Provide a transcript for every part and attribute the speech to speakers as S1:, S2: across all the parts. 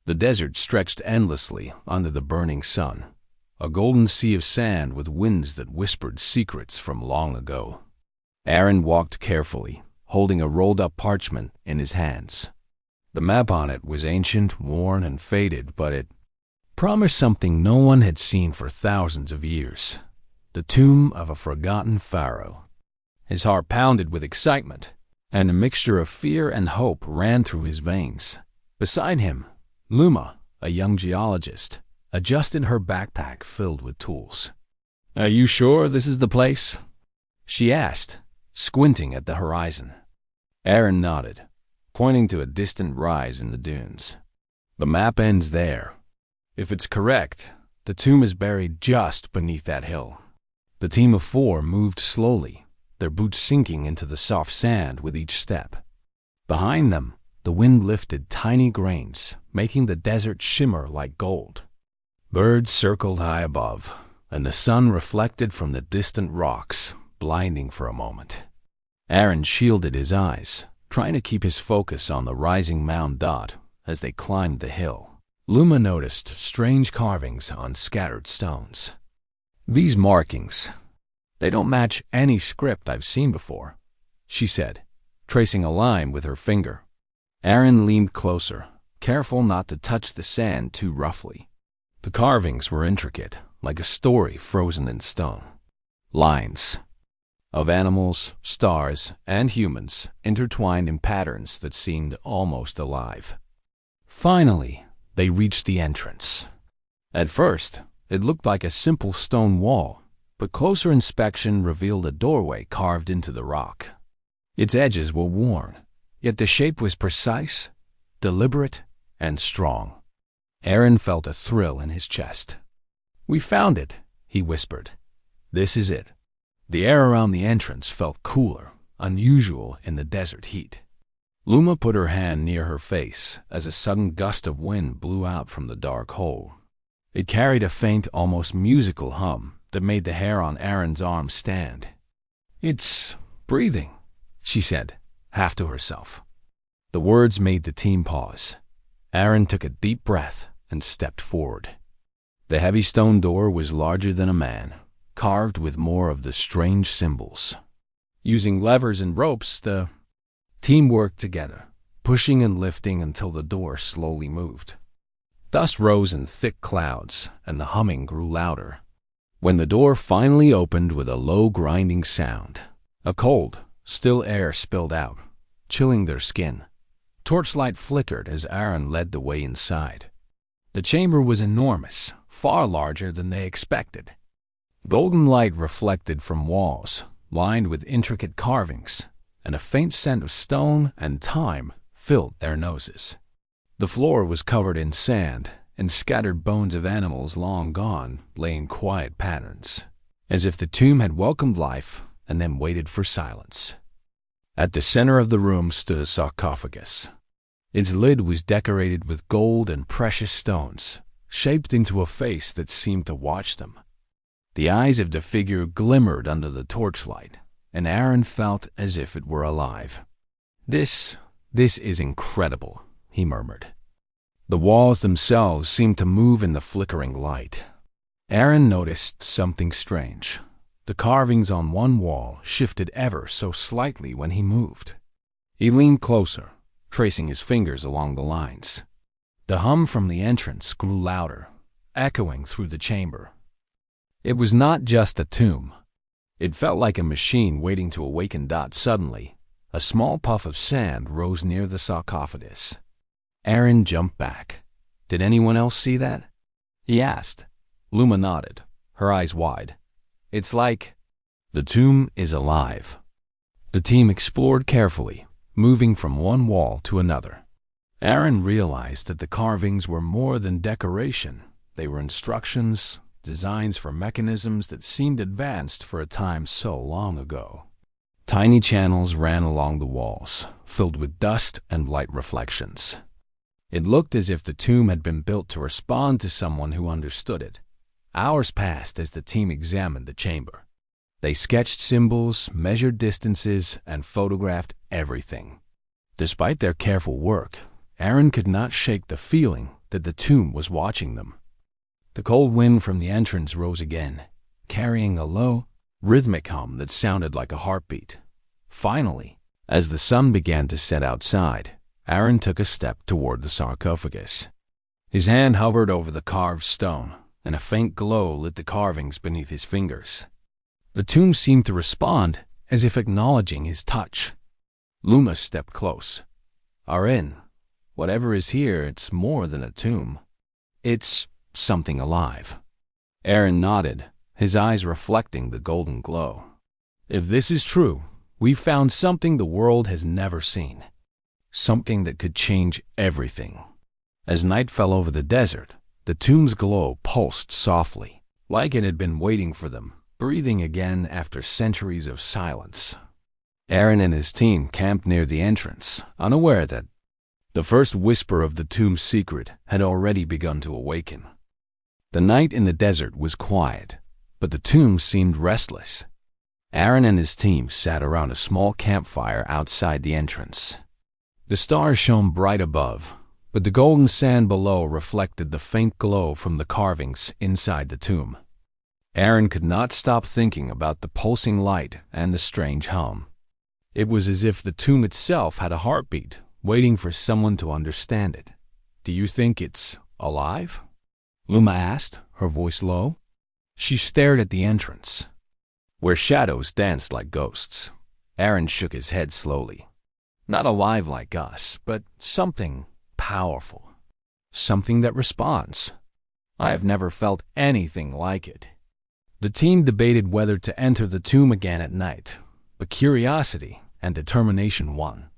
S1: The desert stretched endlessly under the burning sun, a golden sea of sand with winds that whispered secrets from long ago. Aaron walked carefully, holding a rolled-up parchment in his hands. The map on it was ancient, worn, and faded, but it promised something no one had seen for thousands of years: the tomb of a forgotten pharaoh. His heart pounded with excitement, and a mixture of fear and hope ran through his veins. Beside him, Luma, a young geologist, adjusted her backpack filled with tools. "Are you sure this is the place?" she asked, squinting at the horizon. Aaron nodded, pointing to a distant rise in the dunes. "The map ends there. If it's correct, the tomb is buried just beneath that hill." The team of 4 moved slowly, their boots sinking into the soft sand with each step. Behind them, the wind lifted tiny grains, making the desert shimmer like gold. Birds circled high above, and the sun reflected from the distant rocks, blinding for a moment. Aaron shielded his eyes, trying to keep his focus on the rising mound dot as they climbed the hill. Luma noticed strange carvings on scattered stones. "These markings, they don't match any script I've seen before," she said, tracing a line with her finger. Aaron leaned closer, careful not to touch the sand too roughly. The carvings were intricate, like a story frozen in stone. Lines of animals, stars, and humans intertwined in patterns that seemed almost alive. Finally, they reached the entrance. At first, it looked like a simple stone wall, but closer inspection revealed a doorway carved into the rock. Its edges were worn, yet the shape was precise, deliberate, and strong. Aaron felt a thrill in his chest. "We found it," he whispered. "This is it." The air around the entrance felt cooler, unusual in the desert heat. Luma put her hand near her face as a sudden gust of wind blew out from the dark hole. It carried a faint, almost musical hum that made the hair on Aaron's arm stand. "It's breathing," she said, half to herself. The words made the team pause. Aaron took a deep breath and stepped forward. The heavy stone door was larger than a man, carved with more of the strange symbols. Using levers and ropes, the team worked together, pushing and lifting until the door slowly moved. Dust rose in thick clouds, and the humming grew louder. When the door finally opened with a low grinding sound, a cold, still air spilled out, chilling their skin. Torchlight flickered as Aaron led the way inside. The chamber was enormous, far larger than they expected. Golden light reflected from walls, lined with intricate carvings, and a faint scent of stone and thyme filled their noses. The floor was covered in sand, and scattered bones of animals long gone lay in quiet patterns, as if the tomb had welcomed life and then waited for silence. At the center of the room stood a sarcophagus. Its lid was decorated with gold and precious stones, shaped into a face that seemed to watch them. The eyes of the figure glimmered under the torchlight, and Aaron felt as if it were alive. This is incredible," he murmured. The walls themselves seemed to move in the flickering light. Aaron noticed something strange. The carvings on one wall shifted ever so slightly when he moved. He leaned closer, tracing his fingers along the lines. The hum from the entrance grew louder, echoing through the chamber. It was not just a tomb. It felt like a machine waiting to awaken. Suddenly, a small puff of sand rose near the sarcophagus. Aaron jumped back. "Did anyone else see that?" he asked. Luma nodded, her eyes wide. "It's like the tomb is alive." The team explored carefully, moving from one wall to another. Aaron realized that the carvings were more than decoration. They were instructions, designs for mechanisms that seemed advanced for a time so long ago. Tiny channels ran along the walls, filled with dust and light reflections. It looked as if the tomb had been built to respond to someone who understood it. Hours passed as the team examined the chamber. They sketched symbols, measured distances, and photographed everything. Despite their careful work, Aaron could not shake the feeling that the tomb was watching them. The cold wind from the entrance rose again, carrying a low, rhythmic hum that sounded like a heartbeat. Finally, as the sun began to set outside, Aaron took a step toward the sarcophagus. His hand hovered over the carved stone, and a faint glow lit the carvings beneath his fingers. The tomb seemed to respond, as if acknowledging his touch. Luma stepped close. "Aaron, whatever is here, it's more than a tomb. It's something alive." Aaron nodded, his eyes reflecting the golden glow. "If this is true, we've found something the world has never seen. Something that could change everything." As night fell over the desert, the tomb's glow pulsed softly, like it had been waiting for them, breathing again after centuries of silence. Aaron and his team camped near the entrance, unaware that the first whisper of the tomb's secret had already begun to awaken. The night in the desert was quiet, but the tomb seemed restless. Aaron and his team sat around a small campfire outside the entrance. The stars shone bright above, but the golden sand below reflected the faint glow from the carvings inside the tomb. Aaron could not stop thinking about the pulsing light and the strange hum. It was as if the tomb itself had a heartbeat, waiting for someone to understand it. "Do you think it's alive?" Luma asked, her voice low. She stared at the entrance, where shadows danced like ghosts. Aaron shook his head slowly. "Not alive like us, but something powerful. Something that responds. I have never felt anything like it." The team debated whether to enter the tomb again at night, but curiosity and determination won.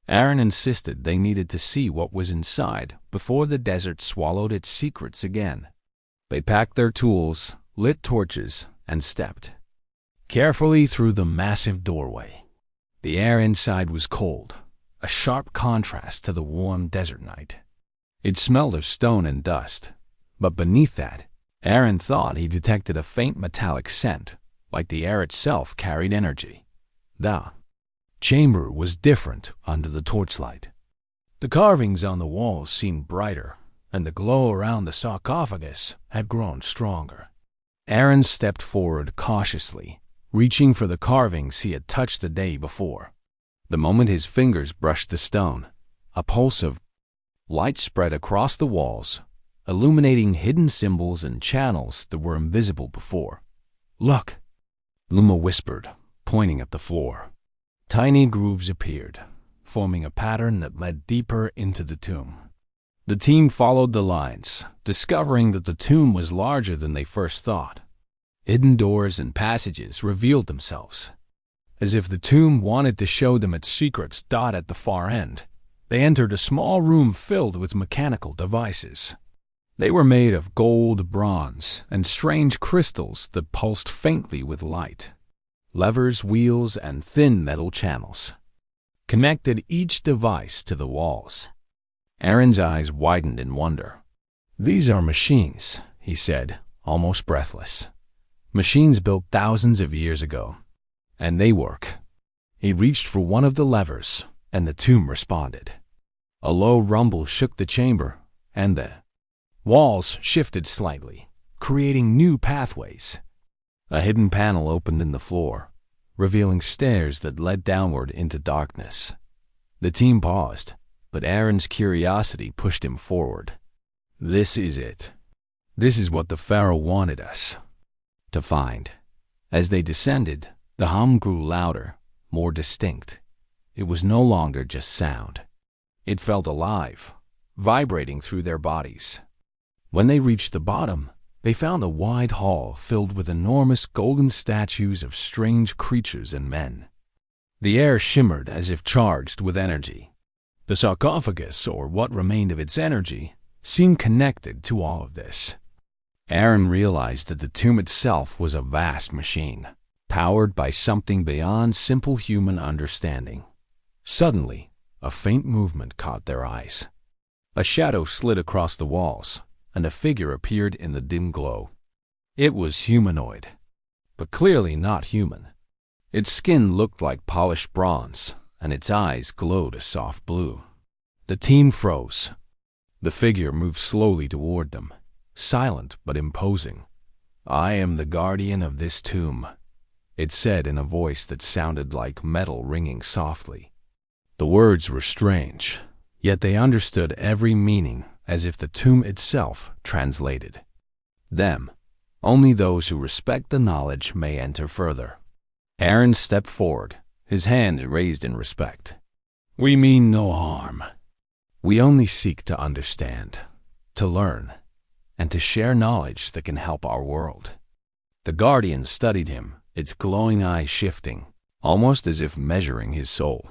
S1: Aaron insisted they needed to see what was inside before the desert swallowed its secrets again. They packed their tools, lit torches, and stepped carefully through the massive doorway. The air inside was cold, a sharp contrast to the warm desert night. It smelled of stone and dust, but beneath that, Aaron thought he detected a faint metallic scent, like the air itself carried energy. The chamber was different under the torchlight. The carvings on the walls seemed brighter, and the glow around the sarcophagus had grown stronger. Aaron stepped forward cautiously, reaching for the carvings he had touched the day before. The moment his fingers brushed the stone, a pulse of light spread across the walls, illuminating hidden symbols and channels that were invisible before. "Look," Luma whispered, pointing at the floor. Tiny grooves appeared, forming a pattern that led deeper into the tomb. The team followed the lines, discovering that the tomb was larger than they first thought. Hidden doors and passages revealed themselves. As if the tomb wanted to show them its secrets at the far end, they entered a small room filled with mechanical devices. They were made of gold, bronze, and strange crystals that pulsed faintly with light. Levers, wheels, and thin metal channels connected each device to the walls. Aaron's eyes widened in wonder. "These are machines," he said, almost breathless. "Machines built thousands of years ago. And they work." He reached for one of the levers, and the tomb responded. A low rumble shook the chamber, and the walls shifted slightly, creating new pathways. A hidden panel opened in the floor, revealing stairs that led downward into darkness. The team paused, but Aaron's curiosity pushed him forward. "This is it. This is what the Pharaoh wanted us to find." As they descended, the hum grew louder, more distinct. It was no longer just sound. It felt alive, vibrating through their bodies. When they reached the bottom, they found a wide hall filled with enormous golden statues of strange creatures and men. The air shimmered as if charged with energy. The sarcophagus, or what remained of its energy, seemed connected to all of this. Aaron realized that the tomb itself was a vast machine, powered by something beyond simple human understanding. Suddenly, a faint movement caught their eyes. A shadow slid across the walls, and a figure appeared in the dim glow. It was humanoid, but clearly not human. Its skin looked like polished bronze, and its eyes glowed a soft blue. The team froze. The figure moved slowly toward them, silent but imposing. "I am the guardian of this tomb," it said in a voice that sounded like metal ringing softly. The words were strange, yet they understood every meaning as if the tomb itself translated. "Them. Only those who respect the knowledge may enter further." Aaron stepped forward, his hands raised in respect. "We mean no harm. We only seek to understand, to learn, and to share knowledge that can help our world." The guardian studied him, its glowing eyes shifting, almost as if measuring his soul.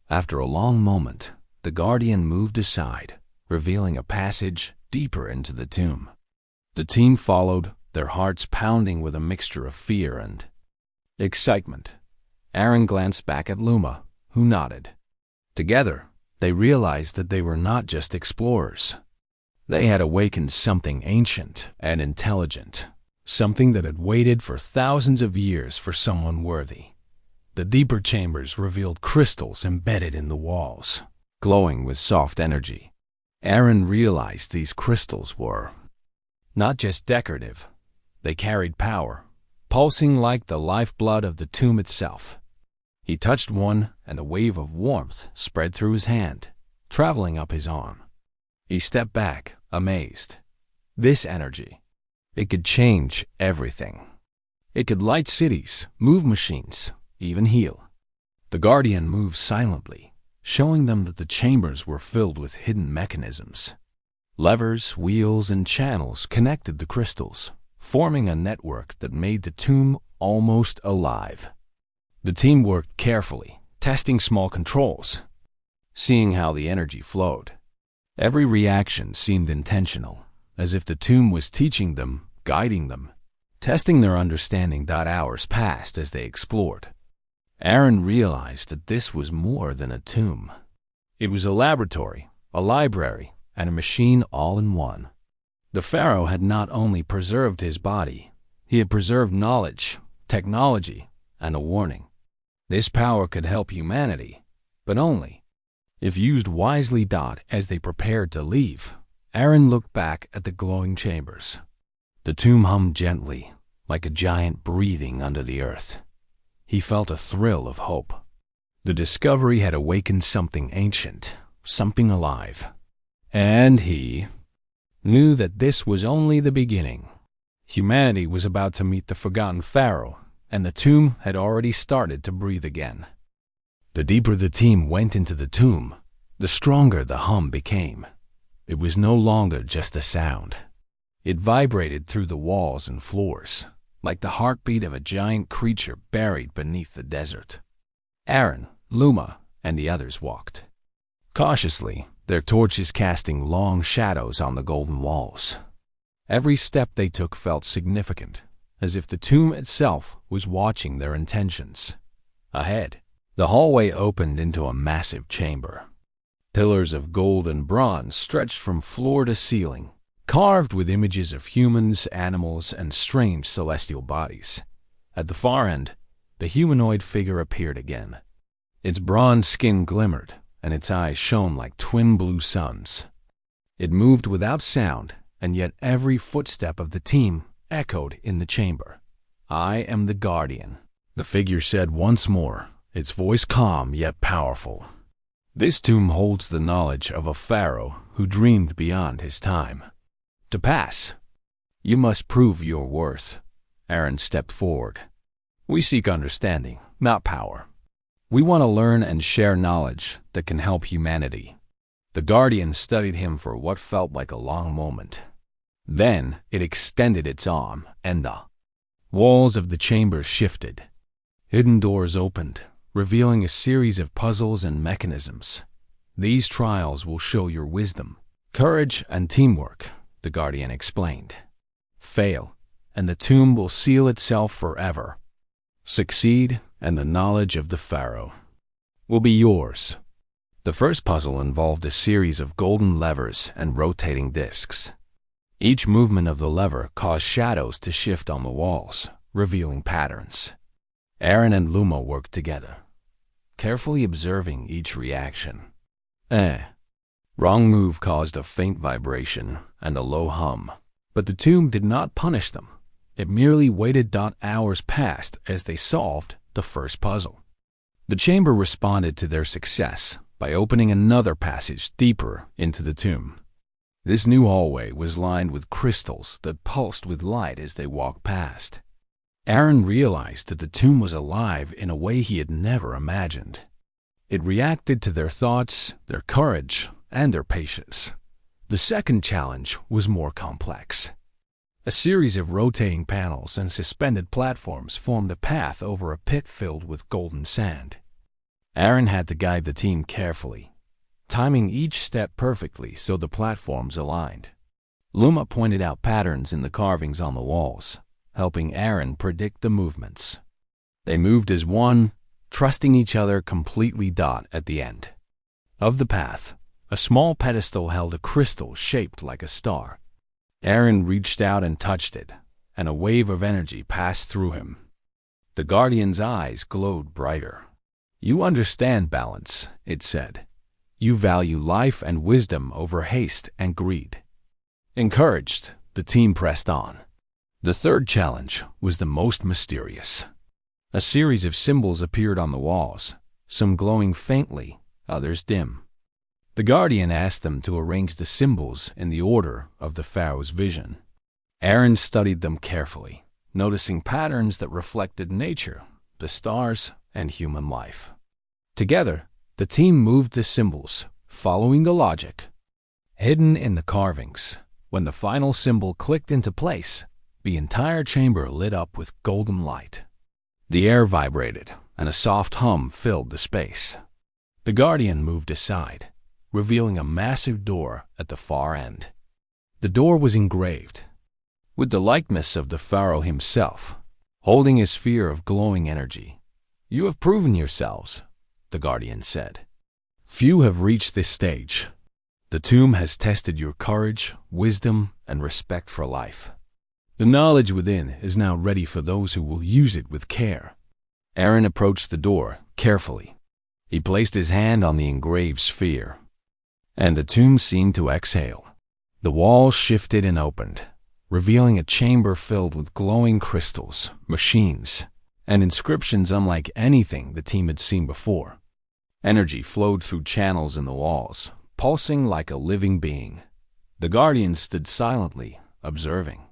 S1: After a long moment, the guardian moved aside, revealing a passage deeper into the tomb. The team followed, their hearts pounding with a mixture of fear and excitement. Aaron glanced back at Luma, who nodded. Together, they realized that they were not just explorers. They had awakened something ancient and intelligent, something that had waited for thousands of years for someone worthy. The deeper chambers revealed crystals embedded in the walls, glowing with soft energy. Aaron realized these crystals were not just decorative. They carried power, pulsing like the lifeblood of the tomb itself. He touched one, and a wave of warmth spread through his hand, traveling up his arm. He stepped back, amazed. This energy, it could change everything. It could light cities, move machines, even heal. The guardian moved silently, showing them that the chambers were filled with hidden mechanisms. Levers, wheels, and channels connected the crystals, forming a network that made the tomb almost alive. The team worked carefully, testing small controls, seeing how the energy flowed. Every reaction seemed intentional, as if the tomb was teaching them, guiding them, testing their understanding. Hours passed as they explored. Aaron realized that this was more than a tomb. It was a laboratory, a library, and a machine all in one. The Pharaoh had not only preserved his body, he had preserved knowledge, technology, and a warning. This power could help humanity, but only if used wisely. As they prepared to leave, Aaron looked back at the glowing chambers. The tomb hummed gently, like a giant breathing under the earth. He felt a thrill of hope. The discovery had awakened something ancient, something alive. And he knew that this was only the beginning. Humanity was about to meet the forgotten Pharaoh, and the tomb had already started to breathe again. The deeper the team went into the tomb, the stronger the hum became. It was no longer just a sound. It vibrated through the walls and floors, like the heartbeat of a giant creature buried beneath the desert. Aaron, Luma, and the others walked cautiously, their torches casting long shadows on the golden walls. Every step they took felt significant, as if the tomb itself was watching their intentions. Ahead, the hallway opened into a massive chamber. Pillars of gold and bronze stretched from floor to ceiling, carved with images of humans, animals, and strange celestial bodies. At the far end, the humanoid figure appeared again. Its bronze skin glimmered, and its eyes shone like twin blue suns. It moved without sound, and yet every footstep of the team echoed in the chamber. "I am the guardian," the figure said once more, its voice calm yet powerful. "This tomb holds the knowledge of a pharaoh who dreamed beyond his time. To pass, you must prove your worth." Aaron stepped forward. "We seek understanding, not power. We want to learn and share knowledge that can help humanity." The guardian studied him for what felt like a long moment. Then it extended its arm, and the walls of the chamber shifted. Hidden doors opened, revealing a series of puzzles and mechanisms. "These trials will show your wisdom, courage, and teamwork," the guardian explained. "Fail, and the tomb will seal itself forever. Succeed, and the knowledge of the Pharaoh will be yours." The first puzzle involved a series of golden levers and rotating discs. Each movement of the lever caused shadows to shift on the walls, revealing patterns. Aaron and Luma worked together, carefully observing each reaction. Wrong move caused a faint vibration and a low hum. But the tomb did not punish them. It merely waited. Hours passed as they solved the first puzzle. The chamber responded to their success by opening another passage deeper into the tomb. This new hallway was lined with crystals that pulsed with light as they walked past. Aaron realized that the tomb was alive in a way he had never imagined. It reacted to their thoughts, their courage, and their patience. The second challenge was more complex. A series of rotating panels and suspended platforms formed a path over a pit filled with golden sand. Aaron had to guide the team carefully, timing each step perfectly so the platforms aligned. Luma pointed out patterns in the carvings on the walls, helping Aaron predict the movements. They moved as one, trusting each other completely. At the end of the path, a small pedestal held a crystal shaped like a star. Aaron reached out and touched it, and a wave of energy passed through him. The guardian's eyes glowed brighter. "You understand balance," it said. "You value life and wisdom over haste and greed." Encouraged, the team pressed on. The third challenge was the most mysterious. A series of symbols appeared on the walls, some glowing faintly, others dim. The guardian asked them to arrange the symbols in the order of the Pharaoh's vision. Aaron studied them carefully, noticing patterns that reflected nature, the stars, and human life. Together, the team moved the symbols, following the logic hidden in the carvings. When the final symbol clicked into place, the entire chamber lit up with golden light. The air vibrated, and a soft hum filled the space. The guardian moved aside, revealing a massive door at the far end. The door was engraved with the likeness of the Pharaoh himself, holding a sphere of glowing energy. "You have proven yourselves," the guardian said. "Few have reached this stage. The tomb has tested your courage, wisdom, and respect for life. The knowledge within is now ready for those who will use it with care." Aaron approached the door carefully. He placed his hand on the engraved sphere, and the tomb seemed to exhale. The walls shifted and opened, revealing a chamber filled with glowing crystals, machines, and inscriptions unlike anything the team had seen before. Energy flowed through channels in the walls, pulsing like a living being. The guardian stood silently, observing.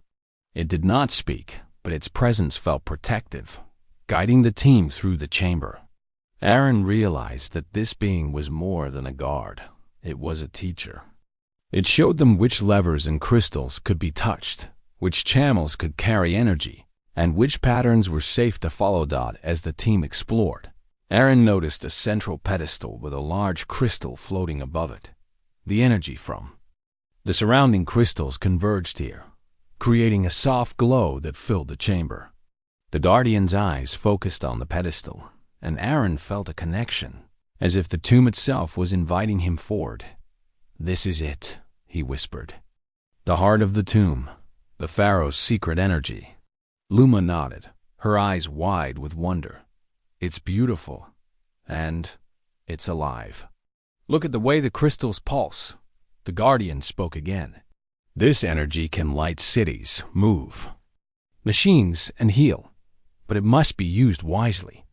S1: It did not speak, but its presence felt protective, guiding the team through the chamber. Aaron realized that this being was more than a guard. It was a teacher. It showed them which levers and crystals could be touched, which channels could carry energy, and which patterns were safe to follow. As the team explored, Aaron noticed a central pedestal with a large crystal floating above it. The energy from the surrounding crystals converged here, creating a soft glow that filled the chamber. The guardian's eyes focused on the pedestal, and Aaron felt a connection, as if the tomb itself was inviting him forward. "This is it," he whispered. "The heart of the tomb, the Pharaoh's secret energy." Luma nodded, her eyes wide with wonder. "It's beautiful, and it's alive. Look at the way the crystals pulse." The guardian spoke again. "This energy can light cities, move machines, and heal, but it must be used wisely.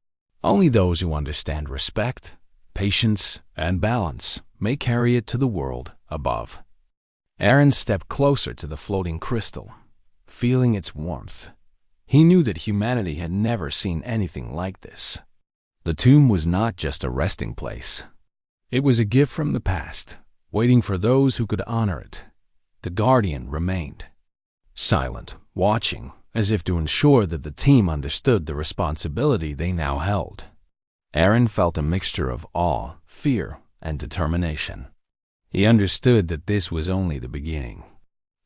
S1: Only those who understand respect, patience, and balance may carry it to the world above." Aaron stepped closer to the floating crystal, feeling its warmth. He knew that humanity had never seen anything like this. The tomb was not just a resting place. It was a gift from the past, waiting for those who could honor it. The guardian remained silent, watching, as if to ensure that the team understood the responsibility they now held. Aaron felt a mixture of awe, fear, and determination. He understood that this was only the beginning.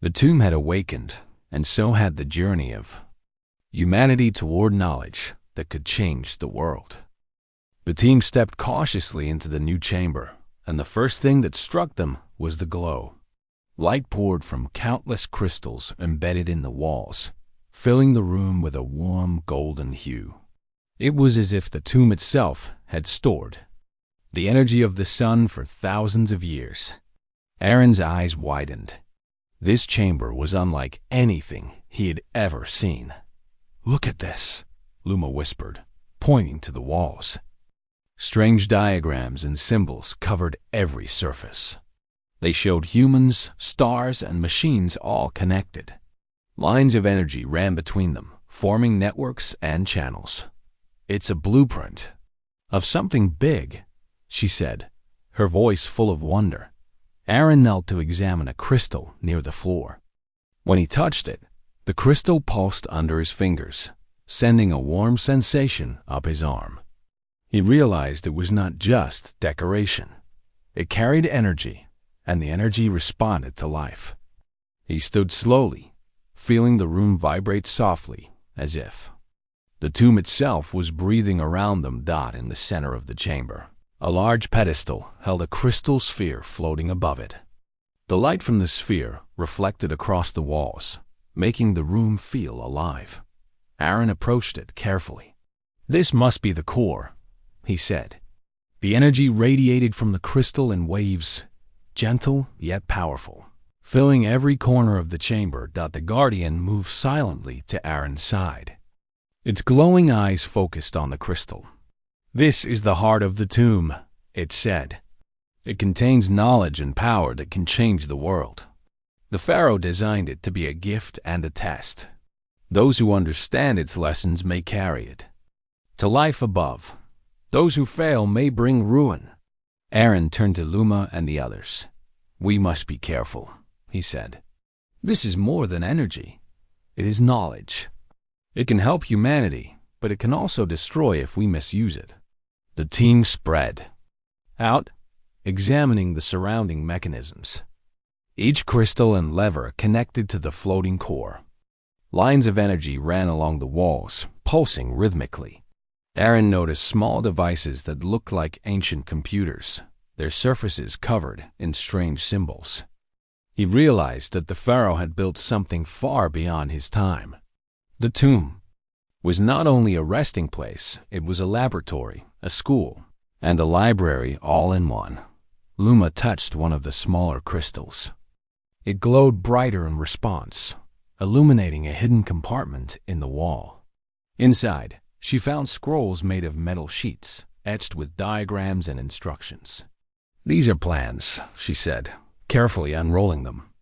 S1: The tomb had awakened, and so had the journey of humanity toward knowledge that could change the world. The team stepped cautiously into the new chamber, and the first thing that struck them was the glow. Light poured from countless crystals embedded in the walls, filling the room with a warm golden hue. It was as if the tomb itself had stored the energy of the sun for thousands of years. Aaron's eyes widened. This chamber was unlike anything he had ever seen. "Look at this," Luma whispered, pointing to the walls. Strange diagrams and symbols covered every surface. They showed humans, stars, and machines all connected. Lines of energy ran between them, forming networks and channels. "It's a blueprint of something big," she said, her voice full of wonder. Aaron knelt to examine a crystal near the floor. When he touched it, the crystal pulsed under his fingers, sending a warm sensation up his arm. He realized it was not just decoration. It carried energy, and the energy responded to life. He stood slowly, feeling the room vibrate softly, as if the tomb itself was breathing around them. In the center of the chamber, a large pedestal held a crystal sphere floating above it. The light from the sphere reflected across the walls, making the room feel alive. Aaron approached it carefully. "This must be the core," he said. The energy radiated from the crystal in waves, gentle yet powerful, filling every corner of the chamber. The Guardian moved silently to Aaron's side. Its glowing eyes focused on the crystal. "This is the heart of the tomb," it said. "It contains knowledge and power that can change the world. The Pharaoh designed it to be a gift and a test. Those who understand its lessons may carry it to life above. Those who fail may bring ruin." Aaron turned to Luma and the others. "We must be careful," he said. "This is more than energy. It is knowledge. It can help humanity, but it can also destroy if we misuse it." The team spread out, examining the surrounding mechanisms. Each crystal and lever connected to the floating core. Lines of energy ran along the walls, pulsing rhythmically. Aaron noticed small devices that looked like ancient computers, their surfaces covered in strange symbols. He realized that the Pharaoh had built something far beyond his time. The tomb was not only a resting place, it was a laboratory, a school, and a library all in one. Luma touched one of the smaller crystals. It glowed brighter in response, illuminating a hidden compartment in the wall. Inside, she found scrolls made of metal sheets, etched with diagrams and instructions. "These are plans," she said, carefully unrolling them.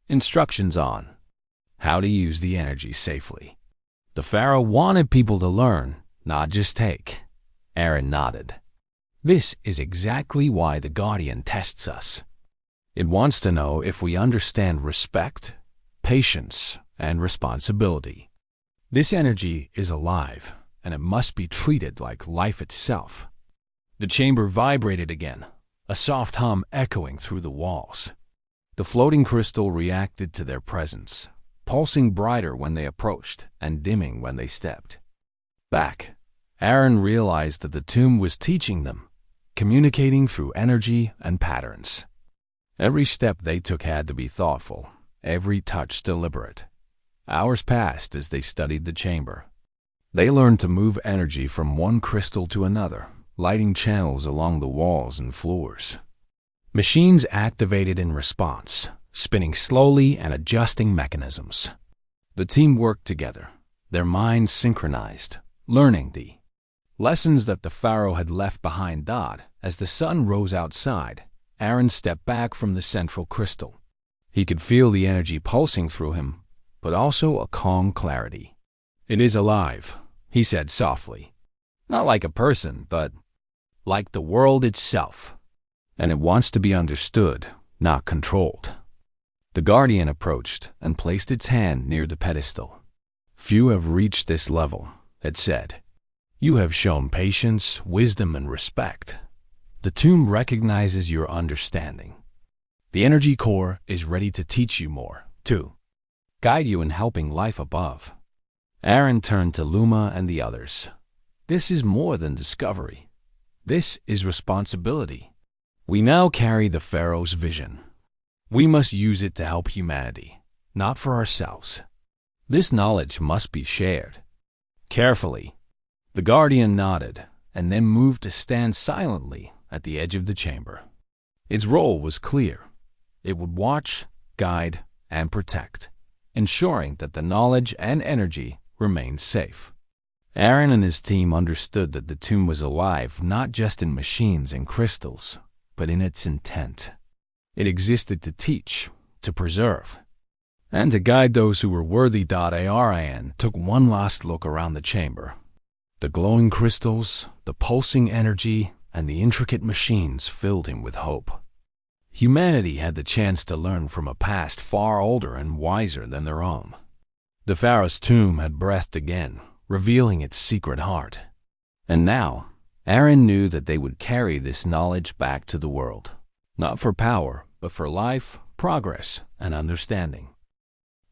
S1: "Instructions on how to use the energy safely." The Pharaoh wanted people to learn, not just take. Aaron nodded. "This is exactly why the Guardian tests us. It wants to know if we understand respect, patience, and responsibility. This energy is alive, and it must be treated like life itself." The chamber vibrated again, a soft hum echoing through the walls. The floating crystal reacted to their presence, pulsing brighter when they approached and dimming when they stepped back. Aaron realized that the tomb was teaching them, communicating through energy and patterns. Every step they took had to be thoughtful, every touch deliberate. Hours passed as they studied the chamber. They learned to move energy from one crystal to another, lighting channels along the walls and floors. Machines activated in response, spinning slowly and adjusting mechanisms. The team worked together, their minds synchronized, learning the lessons that the Pharaoh had left behind. As the sun rose outside, Aaron stepped back from the central crystal. He could feel the energy pulsing through him, but also a calm clarity. "It is alive," he said softly. "Not like a person, but like the world itself. And it wants to be understood, not controlled." The Guardian approached and placed its hand near the pedestal. "Few have reached this level," it said. "You have shown patience, wisdom, and respect. The tomb recognizes your understanding. The energy core is ready to teach you more, to guide you in helping life above." Aaron turned to Luma and the others. "This is more than discovery. This is responsibility. We now carry the Pharaoh's vision. We must use it to help humanity, not for ourselves. This knowledge must be shared." Carefully, the Guardian nodded and then moved to stand silently at the edge of the chamber. Its role was clear. It would watch, guide, and protect, ensuring that the knowledge and energy remained safe. Aaron and his team understood that the tomb was alive not just in machines and crystals, but in its intent. It existed to teach, to preserve, and to guide those who were worthy. Aran took one last look around the chamber. The glowing crystals, the pulsing energy, and the intricate machines filled him with hope. Humanity had the chance to learn from a past far older and wiser than their own. The Pharaoh's tomb had breathed again, revealing its secret heart. And now, Aaron knew that they would carry this knowledge back to the world, not for power, but for life, progress, and understanding.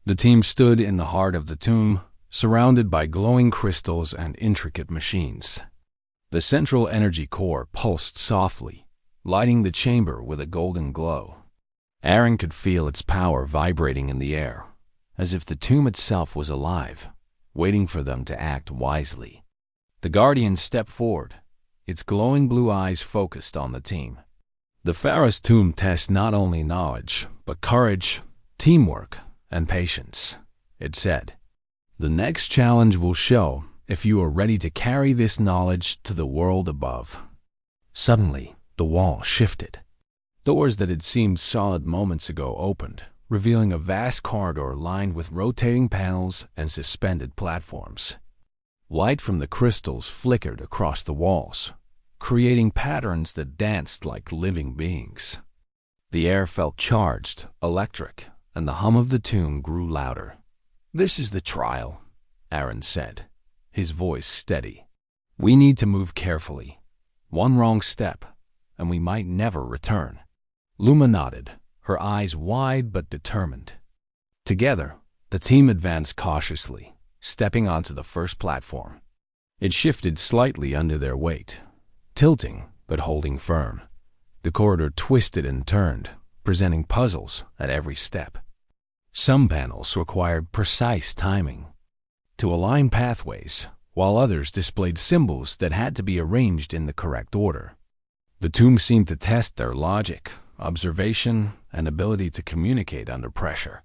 S1: The team stood in the heart of the tomb, surrounded by glowing crystals and intricate machines. The central energy core pulsed softly, lighting the chamber with a golden glow. Aaron could feel its power vibrating in the air, as if the tomb itself was alive, waiting for them to act wisely. The Guardian stepped forward, its glowing blue eyes focused on the team. The Pharaoh's tomb tests not only knowledge, but courage, teamwork, and patience, it said. The next challenge will show if you are ready to carry this knowledge to the world above. Suddenly, the wall shifted. Doors that had seemed solid moments ago opened, revealing a vast corridor lined with rotating panels and suspended platforms. Light from the crystals flickered across the walls, creating patterns that danced like living beings. The air felt charged, electric, and the hum of the tomb grew louder. "This is the trial," Aaron said, his voice steady. "We need to move carefully. One wrong step, and we might never return." Luma nodded, her eyes wide but determined. Together, the team advanced cautiously, stepping onto the first platform. It shifted slightly under their weight, tilting but holding firm. The corridor twisted and turned, presenting puzzles at every step. Some panels required precise timing to align pathways, while others displayed symbols that had to be arranged in the correct order. The tomb seemed to test their logic, observation, and ability to communicate under pressure.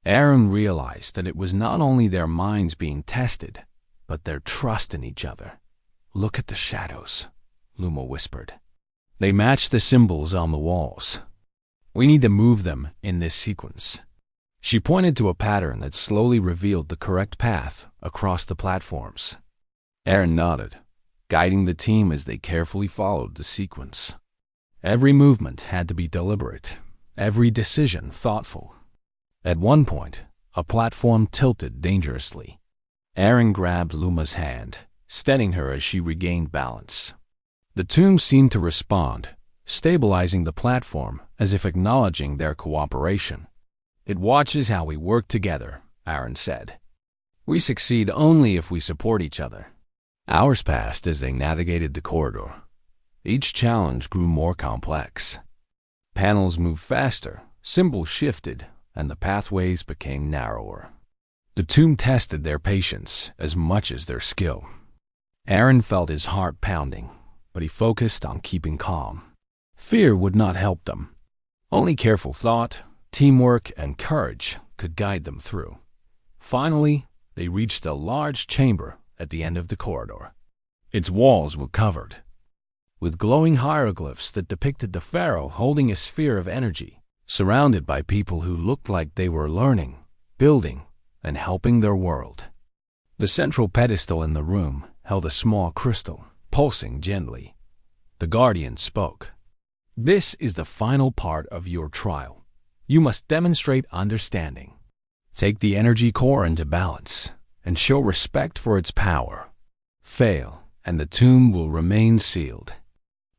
S1: Aaron realized that it was not only their minds being tested, but their trust in each other. "Look at the shadows," Luma whispered. "They match the symbols on the walls. We need to move them in this sequence." She pointed to a pattern that slowly revealed the correct path across the platforms. Aaron nodded, guiding the team as they carefully followed the sequence. Every movement had to be deliberate, every decision thoughtful. At one point, a platform tilted dangerously. Aaron grabbed Luma's hand, steadying her as she regained balance. The tomb seemed to respond, stabilizing the platform as if acknowledging their cooperation. "It watches how we work together," Aaron said. "We succeed only if we support each other." Hours passed as they navigated the corridor. Each challenge grew more complex. Panels moved faster, symbols shifted, and the pathways became narrower. The tomb tested their patience as much as their skill. Aaron felt his heart pounding, but he focused on keeping calm. Fear would not help them. Only careful thought, teamwork, and courage could guide them through. Finally, they reached a large chamber at the end of the corridor. Its walls were covered with glowing hieroglyphs that depicted the pharaoh holding a sphere of energy, surrounded by people who looked like they were learning, building, and helping their world. The central pedestal in the room held a small crystal, pulsing gently. The Guardian spoke. "This is the final part of your trial. You must demonstrate understanding. Take the energy core into balance and show respect for its power. Fail, and the tomb will remain sealed."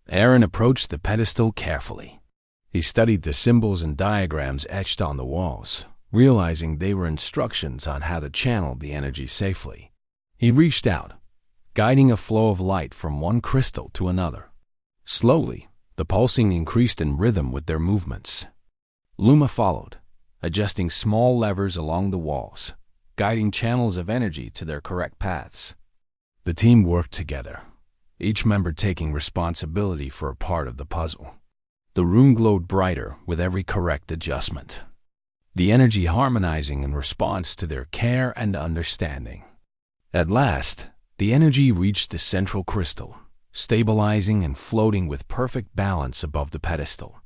S1: Aaron approached the pedestal carefully. He studied the symbols and diagrams etched on the walls, realizing they were instructions on how to channel the energy safely. He reached out, guiding a flow of light from one crystal to another. Slowly, the pulsing increased in rhythm with their movements. Luma followed, adjusting small levers along the walls, guiding channels of energy to their correct paths. The team worked together, each member taking responsibility for a part of the puzzle. The room glowed brighter with every correct adjustment, the energy harmonizing in response to their care and understanding. At last, the energy reached the central crystal, stabilizing and floating with perfect balance above the pedestal.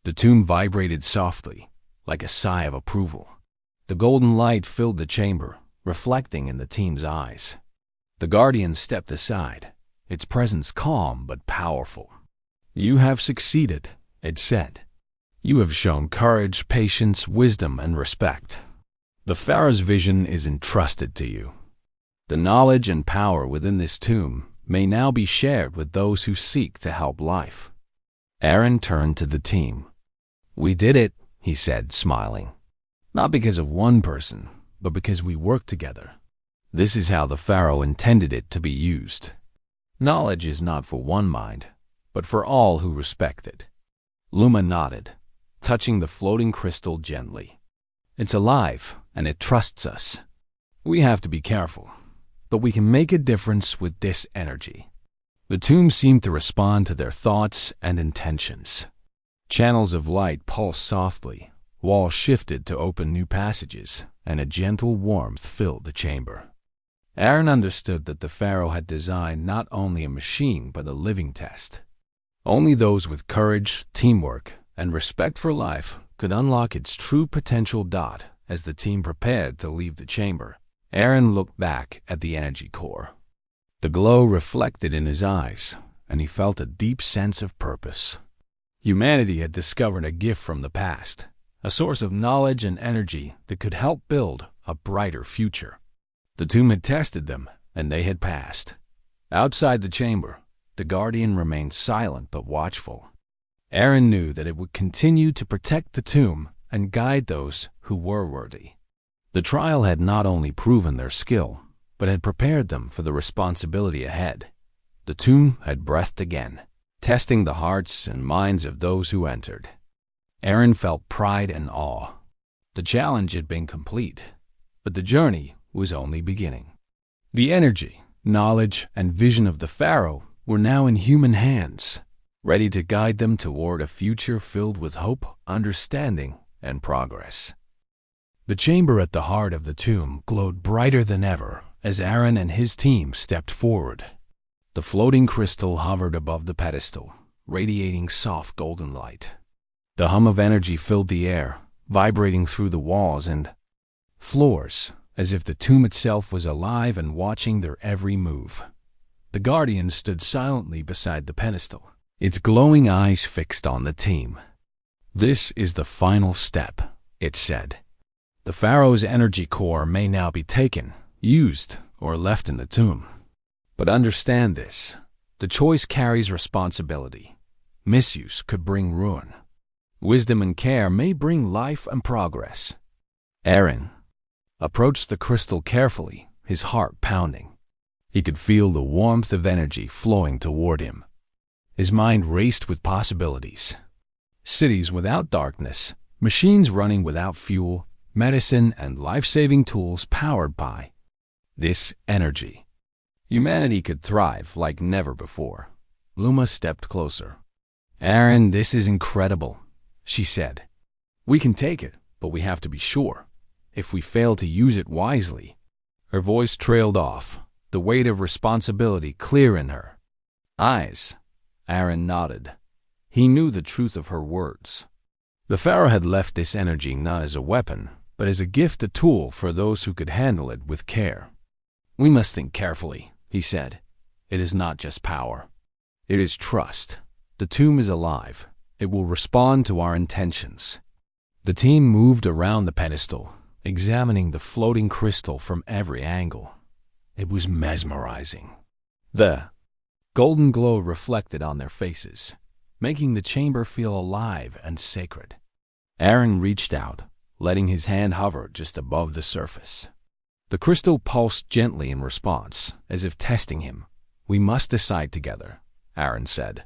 S1: The tomb vibrated softly, like a sigh of approval. The golden light filled the chamber, reflecting in the team's eyes. The guardian stepped aside, its presence calm but powerful. "You have succeeded," it said. "You have shown courage, patience, wisdom, and respect. The Pharaoh's vision is entrusted to you. The knowledge and power within this tomb may now be shared with those who seek to help life." Aaron turned to the team. "We did it," he said, smiling. "Not because of one person, but because we worked together. This is how the Pharaoh intended it to be used. Knowledge is not for one mind, but for all who respect it." Luma nodded, touching the floating crystal gently. "It's alive, and it trusts us. We have to be careful, but we can make a difference with this energy." The tomb seemed to respond to their thoughts and intentions. Channels of light pulsed softly, walls shifted to open new passages, and a gentle warmth filled the chamber. Aaron understood that the Pharaoh had designed not only a machine but a living test. Only those with courage, teamwork, and respect for life could unlock its true potential. As the team prepared to leave the chamber, Aaron looked back at the energy core. The glow reflected in his eyes, and he felt a deep sense of purpose. Humanity had discovered a gift from the past, a source of knowledge and energy that could help build a brighter future. The tomb had tested them, and they had passed. Outside the chamber, the guardian remained silent but watchful. Aaron knew that it would continue to protect the tomb and guide those who were worthy. The trial had not only proven their skill, but had prepared them for the responsibility ahead. The tomb had breathed again, testing the hearts and minds of those who entered. Aaron felt pride and awe. The challenge had been complete, but the journey was only beginning. The energy, knowledge, and vision of the Pharaoh were now in human hands, ready to guide them toward a future filled with hope, understanding, and progress. The chamber at the heart of the tomb glowed brighter than ever as Aaron and his team stepped forward. The floating crystal hovered above the pedestal, radiating soft golden light. The hum of energy filled the air, vibrating through the walls and floors, as if the tomb itself was alive and watching their every move. The guardian stood silently beside the pedestal, its glowing eyes fixed on the team. "This is the final step," it said. "The Pharaoh's energy core may now be taken, used, or left in the tomb. But understand this, the choice carries responsibility. Misuse could bring ruin. Wisdom and care may bring life and progress." Aaron approached the crystal carefully, his heart pounding. He could feel the warmth of energy flowing toward him. His mind raced with possibilities. Cities without darkness, machines running without fuel, medicine and life-saving tools powered by this energy. Humanity could thrive like never before. Luma stepped closer. "Aaron, this is incredible," she said. "We can take it, but we have to be sure. If we fail to use it wisely..." Her voice trailed off, the weight of responsibility clear in her eyes. Aaron nodded. He knew the truth of her words. The Pharaoh had left this energy not as a weapon, but as a gift, a tool for those who could handle it with care. "We must think carefully," he said. "It is not just power. It is trust. The tomb is alive. It will respond to our intentions." The team moved around the pedestal, examining the floating crystal from every angle. It was mesmerizing. The golden glow reflected on their faces, making the chamber feel alive and sacred. Aaron reached out, letting his hand hover just above the surface. The crystal pulsed gently in response, as if testing him. "We must decide together," Aaron said.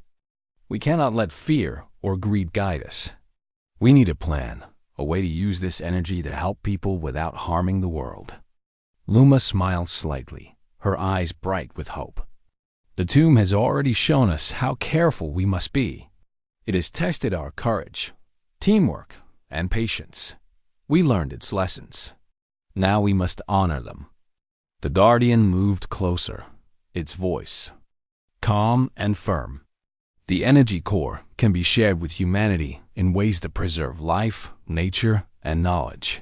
S1: "We cannot let fear or greed guide us. We need a plan, a way to use this energy to help people without harming the world." Luma smiled slightly, her eyes bright with hope. "The tomb has already shown us how careful we must be. It has tested our courage, teamwork, and patience. We learned its lessons. Now we must honor them. The guardian moved closer, its voice calm and firm. The energy core can be shared with humanity in ways that preserve life, nature, and knowledge.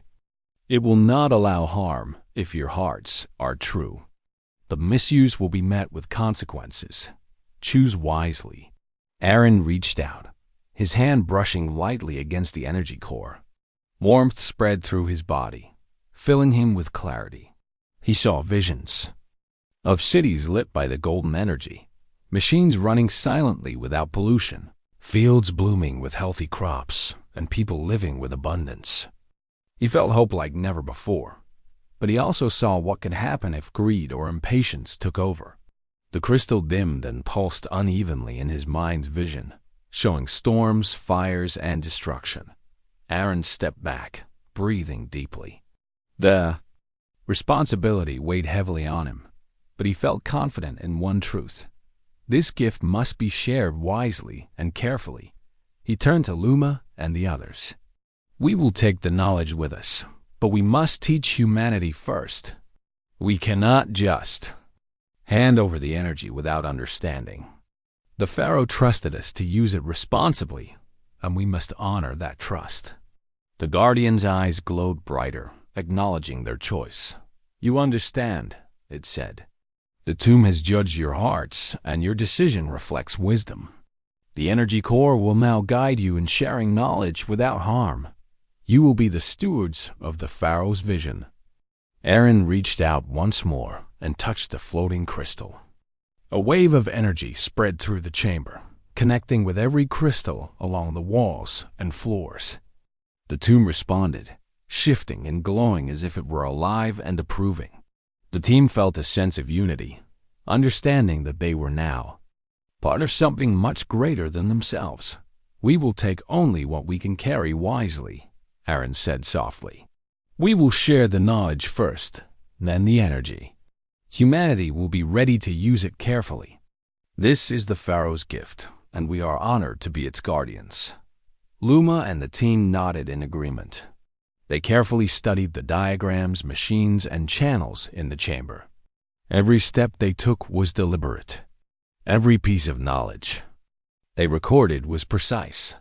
S1: It will not allow harm if your hearts are true. The misuse will be met with consequences. Choose wisely. Aaron reached out, his hand brushing lightly against the energy core. Warmth spread through his body, filling him with clarity. He saw visions of cities lit by the golden energy, machines running silently without pollution, fields blooming with healthy crops, and people living with abundance. He felt hope like never before, but he also saw what could happen if greed or impatience took over. The crystal dimmed and pulsed unevenly in his mind's vision, showing storms, fires, and destruction. Aaron stepped back, breathing deeply. The responsibility weighed heavily on him, but he felt confident in one truth. This gift must be shared wisely and carefully. He turned to Luma and the others. We will take the knowledge with us, but we must teach humanity first. We cannot just hand over the energy without understanding. The Pharaoh trusted us to use it responsibly, and we must honor that trust. The guardian's eyes glowed brighter, acknowledging their choice. You understand, it said. The tomb has judged your hearts, and your decision reflects wisdom. The energy core will now guide you in sharing knowledge without harm. You will be the stewards of the Pharaoh's vision. Aaron reached out once more and touched the floating crystal. A wave of energy spread through the chamber, connecting with every crystal along the walls and floors. The tomb responded, shifting and glowing as if it were alive and approving. The team felt a sense of unity, understanding that they were now part of something much greater than themselves. We will take only what we can carry wisely, Aaron said softly. We will share the knowledge first, then the energy. Humanity will be ready to use it carefully. This is the Pharaoh's gift, and we are honored to be its guardians. Luma and the team nodded in agreement. They carefully studied the diagrams, machines, and channels in the chamber. Every step they took was deliberate. Every piece of knowledge they recorded was precise.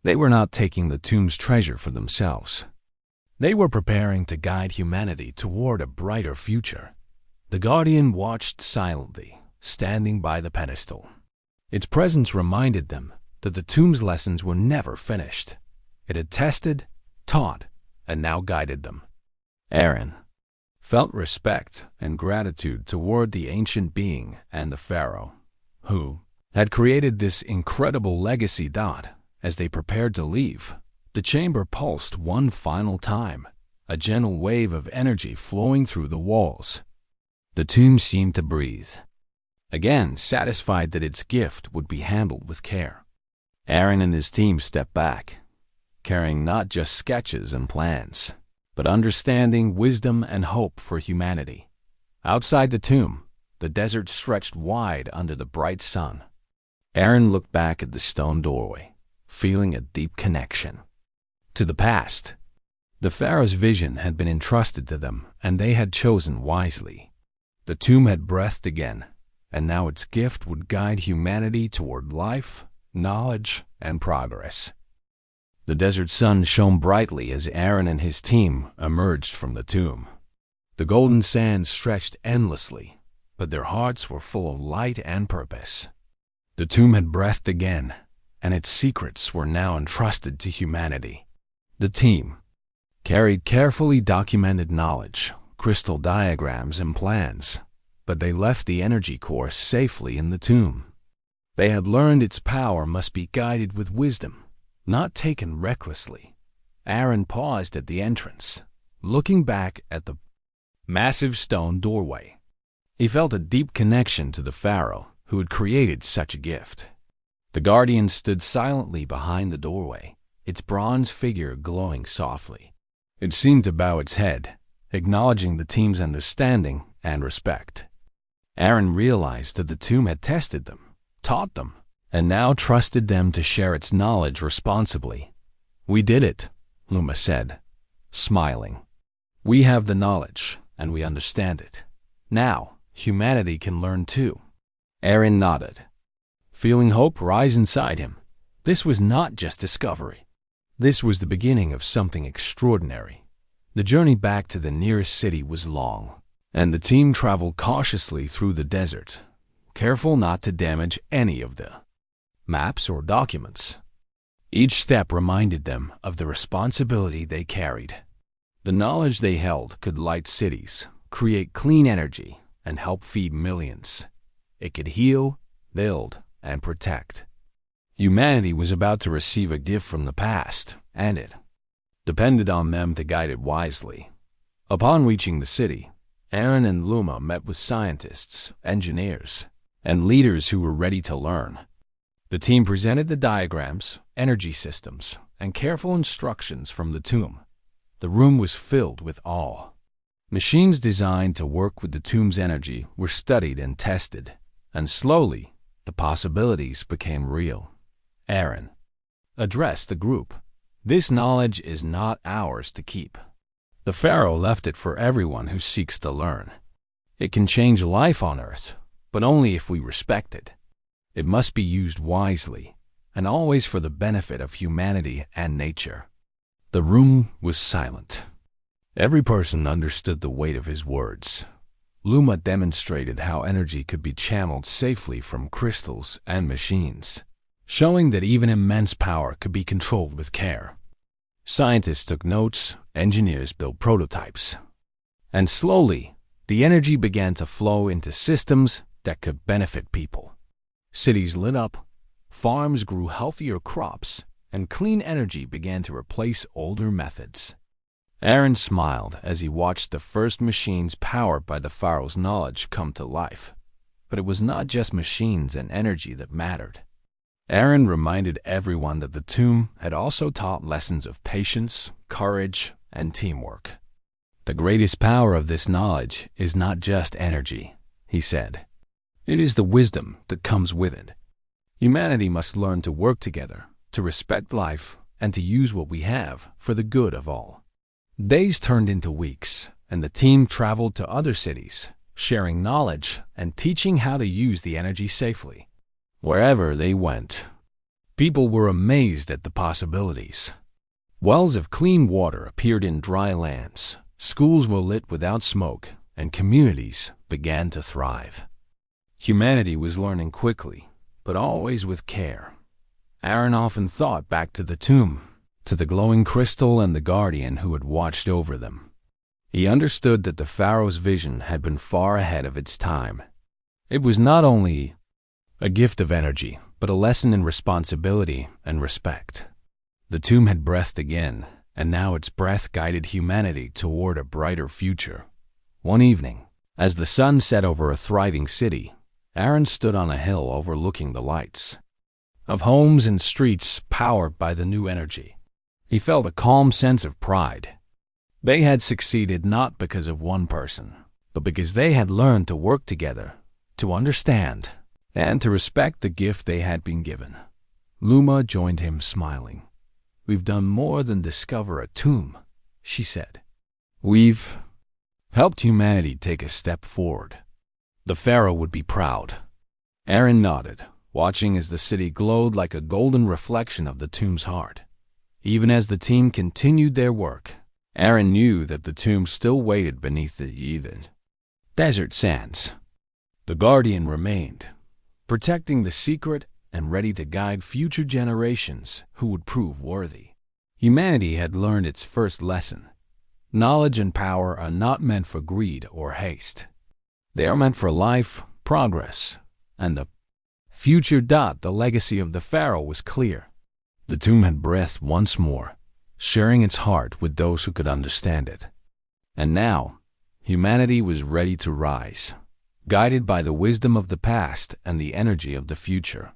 S1: They were not taking the tomb's treasure for themselves. They were preparing to guide humanity toward a brighter future. The guardian watched silently, standing by the pedestal. Its presence reminded them that the tomb's lessons were never finished. It had tested, taught, and now guided them. Aaron felt respect and gratitude toward the ancient being and the Pharaoh, who had created this incredible legacy. As they prepared to leave, the chamber pulsed one final time, a gentle wave of energy flowing through the walls. The tomb seemed to breathe, again satisfied that its gift would be handled with care. Aaron and his team stepped back, carrying not just sketches and plans, but understanding, wisdom, and hope for humanity. Outside the tomb, the desert stretched wide under the bright sun. Aaron looked back at the stone doorway, feeling a deep connection to the past. The Pharaoh's vision had been entrusted to them, and they had chosen wisely. The tomb had breathed again, and now its gift would guide humanity toward life, knowledge, and progress. The desert sun shone brightly as Aaron and his team emerged from the tomb. The golden sands stretched endlessly, but their hearts were full of light and purpose. The tomb had breathed again, and its secrets were now entrusted to humanity. The team carried carefully documented knowledge, crystal diagrams, and plans, but they left the energy core safely in the tomb. They had learned its power must be guided with wisdom, not taken recklessly. Aaron paused at the entrance, looking back at the massive stone doorway. He felt a deep connection to the Pharaoh who had created such a gift. The guardian stood silently behind the doorway, its bronze figure glowing softly. It seemed to bow its head, acknowledging the team's understanding and respect. Aaron realized that the tomb had tested them, taught them, and now trusted them to share its knowledge responsibly. "We did it," Luma said, smiling. "We have the knowledge, and we understand it. Now, humanity can learn too." Aaron nodded, feeling hope rise inside him. This was not just discovery. This was the beginning of something extraordinary. The journey back to the nearest city was long, and the team traveled cautiously through the desert, careful not to damage any of the maps or documents. Each step reminded them of the responsibility they carried. The knowledge they held could light cities, create clean energy, and help feed millions. It could heal, build, and protect. Humanity was about to receive a gift from the past, and it depended on them to guide it wisely. Upon reaching the city, Aaron and Luma met with scientists, engineers, and leaders who were ready to learn. The team presented the diagrams, energy systems, and careful instructions from the tomb. The room was filled with awe. Machines designed to work with the tomb's energy were studied and tested, and slowly, the possibilities became real. Aaron addressed the group. "This knowledge is not ours to keep. The Pharaoh left it for everyone who seeks to learn. It can change life on Earth, but only if we respect it. It must be used wisely, and always for the benefit of humanity and nature." The room was silent. Every person understood the weight of his words. Luma demonstrated how energy could be channeled safely from crystals and machines, showing that even immense power could be controlled with care. Scientists took notes, engineers built prototypes, and slowly, the energy began to flow into systems that could benefit people. Cities lit up, farms grew healthier crops, and clean energy began to replace older methods. Aaron smiled as he watched the first machines powered by the Pharaoh's knowledge come to life. But it was not just machines and energy that mattered. Aaron reminded everyone that the tomb had also taught lessons of patience, courage, and teamwork. "The greatest power of this knowledge is not just energy," he said. "It is the wisdom that comes with it. Humanity must learn to work together, to respect life, and to use what we have for the good of all." Days turned into weeks, and the team traveled to other cities, sharing knowledge and teaching how to use the energy safely. Wherever they went, people were amazed at the possibilities. Wells of clean water appeared in dry lands, schools were lit without smoke, and communities began to thrive. Humanity was learning quickly, but always with care. Aaron often thought back to the tomb, to the glowing crystal and the guardian who had watched over them. He understood that the Pharaoh's vision had been far ahead of its time. It was not only a gift of energy, but a lesson in responsibility and respect. The tomb had breathed again, and now its breath guided humanity toward a brighter future. One evening, as the sun set over a thriving city, Aaron stood on a hill overlooking the lights of homes and streets powered by the new energy. He felt a calm sense of pride. They had succeeded not because of one person, but because they had learned to work together, to understand, and to respect the gift they had been given. Luma joined him smiling. "We've done more than discover a tomb," she said. "We've helped humanity take a step forward." The Pharaoh would be proud. Aaron nodded, watching as the city glowed like a golden reflection of the tomb's heart. Even as the team continued their work, Aaron knew that the tomb still waited beneath the heathen desert sands. The guardian remained, protecting the secret and ready to guide future generations who would prove worthy. Humanity had learned its first lesson. Knowledge and power are not meant for greed or haste. They are meant for life, progress, and the future. The legacy of the Pharaoh was clear. The tomb had breathed once more, sharing its heart with those who could understand it. And now, humanity was ready to rise, guided by the wisdom of the past and the energy of the future.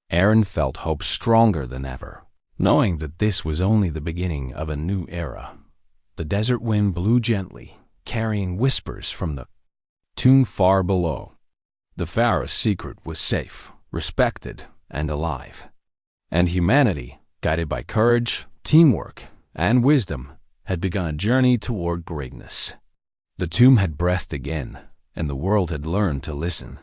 S1: Aaron felt hope stronger than ever, knowing that this was only the beginning of a new era. The desert wind blew gently, carrying whispers from the tomb far below. The Pharaoh's secret was safe, respected, and alive. And humanity, guided by courage, teamwork, and wisdom, had begun a journey toward greatness. The tomb had breathed again, and the world had learned to listen.